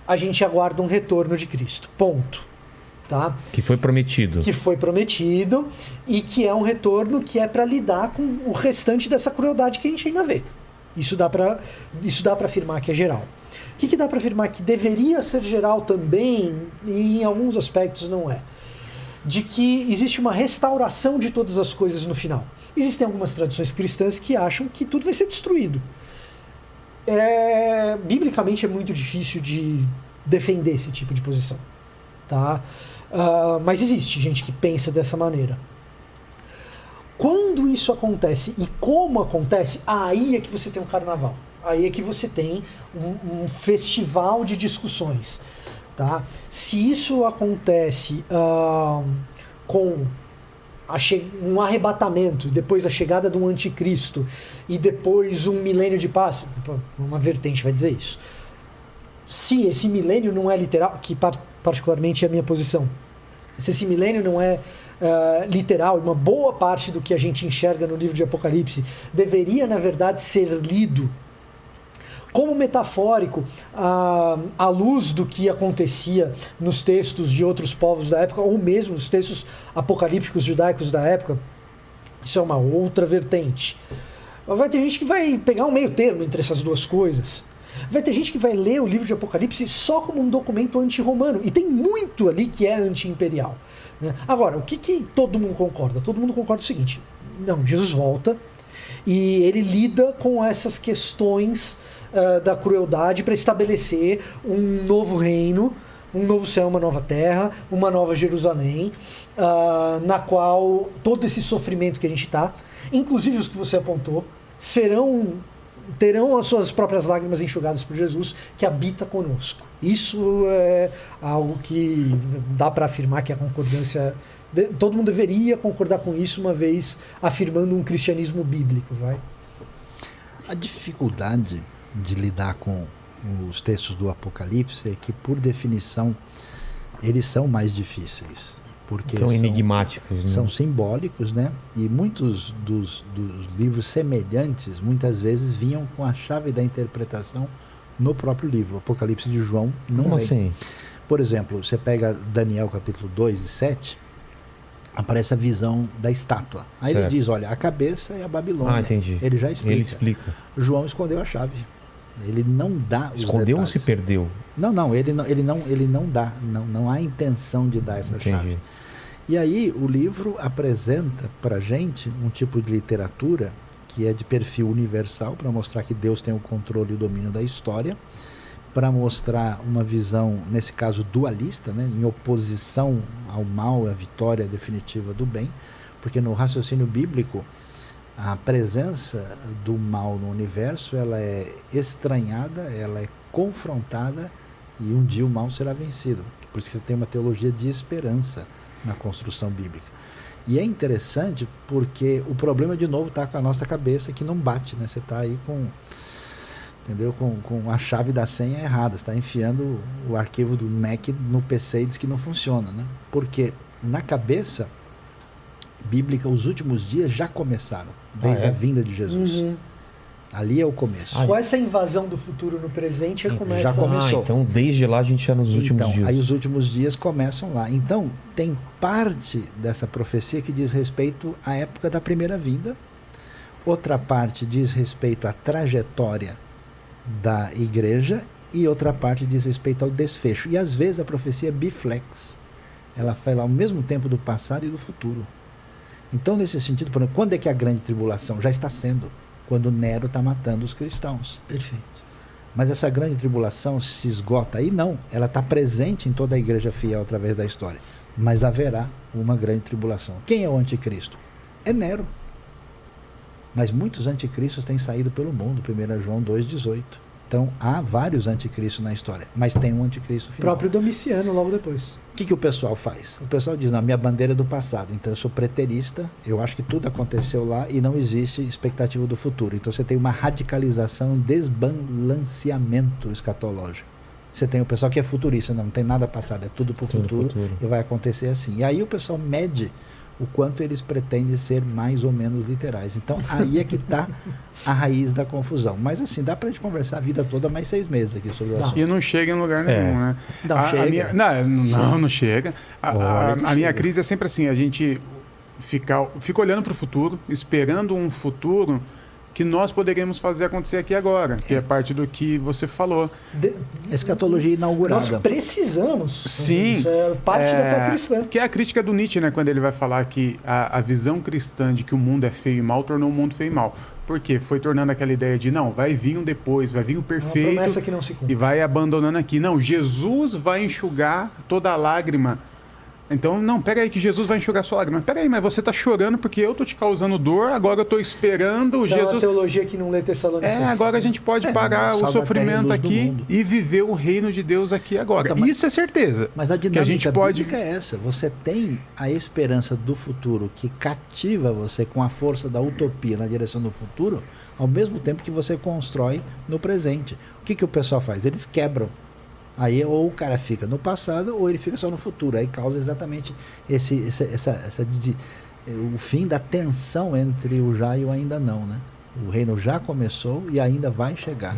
a gente aguarda um retorno de Cristo. Ponto. Tá? Que foi prometido. Que foi prometido e que é um retorno que é para lidar com o restante dessa crueldade que a gente ainda vê. Isso dá para afirmar que é geral. O que dá para afirmar que deveria ser geral também, e em alguns aspectos não é? De que existe uma restauração de todas as coisas no final. Existem algumas tradições cristãs que acham que tudo vai ser destruído. Biblicamente é muito difícil de defender esse tipo de posição. Tá? Mas existe gente que pensa dessa maneira. Quando isso acontece e como acontece, aí é que você tem um carnaval. Aí é que você tem um festival de discussões. Tá? Se isso acontece com um arrebatamento, depois a chegada do anticristo e depois um milênio de paz, uma vertente vai dizer isso. Se esse milênio não é literal, que particularmente é a minha posição, se esse milênio não é literal, uma boa parte do que a gente enxerga no livro de Apocalipse deveria, na verdade, ser lido como metafórico à luz do que acontecia nos textos de outros povos da época, ou mesmo nos textos apocalípticos judaicos da época. Isso é uma outra vertente. Vai ter gente que vai pegar um meio termo entre essas duas coisas. Vai ter gente que vai ler o livro de Apocalipse só como um documento anti-romano. E tem muito ali que é anti-imperial. Né? Agora, o que todo mundo concorda? Todo mundo concorda o seguinte: não, Jesus volta e ele lida com essas questões da crueldade para estabelecer um novo reino, um novo céu, uma nova terra, uma nova Jerusalém, na qual todo esse sofrimento que a gente está, inclusive os que você apontou, terão as suas próprias lágrimas enxugadas por Jesus, que habita conosco. Isso é algo que dá para afirmar que a concordância... Todo mundo deveria concordar com isso, uma vez afirmando um cristianismo bíblico. A dificuldade de lidar com os textos do Apocalipse é que, por definição, eles são mais difíceis. Porque são enigmáticos, né? São simbólicos, né? E muitos dos livros semelhantes, muitas vezes, vinham com a chave da interpretação no próprio livro. O Apocalipse de João não Como vem. Assim? Por exemplo, você pega Daniel capítulo 2 e 7, aparece a visão da estátua. Aí certo. Ele diz, olha, a cabeça é a Babilônia. Entendi. Ele já explica. Ele explica. João escondeu a chave. Ele não dá os Escondeu detalhes. ou se perdeu? Não, ele não dá. Não há intenção de dar essa Entendi. chave. E aí o livro apresenta para a gente um tipo de literatura que é de perfil universal, para mostrar que Deus tem o controle e o domínio da história, para mostrar uma visão, nesse caso dualista, né, em oposição ao mal, à vitória definitiva do bem, porque no raciocínio bíblico a presença do mal no universo, ela é estranhada, ela é confrontada, e um dia o mal será vencido. Por isso que tem uma teologia de esperança na construção bíblica. E é interessante porque o problema de novo está com a nossa cabeça, que não bate, né? Você está aí entendeu? Com a chave da senha errada, você está enfiando o arquivo do Mac no PC e diz que não funciona, né? Porque na cabeça bíblica os últimos dias já começaram, desde a vinda de Jesus. Uhum. Ali é o começo. Com essa invasão do futuro no presente já começa. Já começou. Então desde lá a gente já nos últimos dias. Aí os últimos dias começam lá. Então tem parte dessa profecia que diz respeito à época da primeira vinda, outra parte diz respeito à trajetória da igreja e outra parte diz respeito ao desfecho. E às vezes a profecia é biflex. Ela fala ao mesmo tempo do passado e do futuro. Então, nesse sentido, por exemplo, quando é que a grande tribulação? Já está sendo, quando Nero está matando os cristãos. Perfeito. Mas essa grande tribulação se esgota aí? Não. Ela está presente em toda a igreja fiel através da história. Mas haverá uma grande tribulação. Quem é o anticristo? É Nero. Mas muitos anticristos têm saído pelo mundo. 1 João 2,18. Então, há vários anticristos na história, mas tem um anticristo final. O próprio Domiciano, logo depois. O que o pessoal faz? O pessoal diz, não, minha bandeira é do passado, então eu sou preterista, eu acho que tudo aconteceu lá e não existe expectativa do futuro. Então você tem uma radicalização, um desbalanceamento escatológico. Você tem o pessoal que é futurista, não tem nada passado, é tudo para o futuro e vai acontecer assim. E aí o pessoal mede o quanto eles pretendem ser mais ou menos literais. Então, aí é que está a raiz da confusão. Mas assim, dá para a gente conversar a vida toda mais 6 meses aqui sobre o assunto. E não chega em lugar nenhum, né? Não chega. Não chega. A minha crise é sempre assim, a gente fica olhando para o futuro, esperando um futuro que nós poderíamos fazer acontecer aqui agora, que é parte do que você falou. Escatologia inaugurada. Nós precisamos. Sim. Isso é parte da fé cristã. Que é a crítica do Nietzsche, né? Quando ele vai falar que a visão cristã de que o mundo é feio e mal tornou o mundo feio e mal. Por quê? Foi tornando aquela ideia de, não, vai vir um depois, vai vir o perfeito. Uma promessa que não se cumpre. E vai abandonando aqui. Não, Jesus vai enxugar toda a lágrima. Então, não, pega aí que Jesus vai enxugar sua lágrima. Pega aí, mas você está chorando porque eu estou te causando dor, agora eu estou esperando Isso Jesus... é uma teologia que não lê Tessalonicenses. agora a gente pode parar o sofrimento aqui e viver o reino de Deus aqui agora. Então, isso é certeza. Mas a dinâmica que a gente pode... bíblica é essa. Você tem a esperança do futuro que cativa você com a força da utopia na direção do futuro, ao mesmo tempo que você constrói no presente. O que o pessoal faz? Eles quebram. Aí ou o cara fica no passado ou ele fica só no futuro. Aí causa exatamente o fim da tensão entre o já e o ainda não, né? O reino já começou e ainda vai chegar.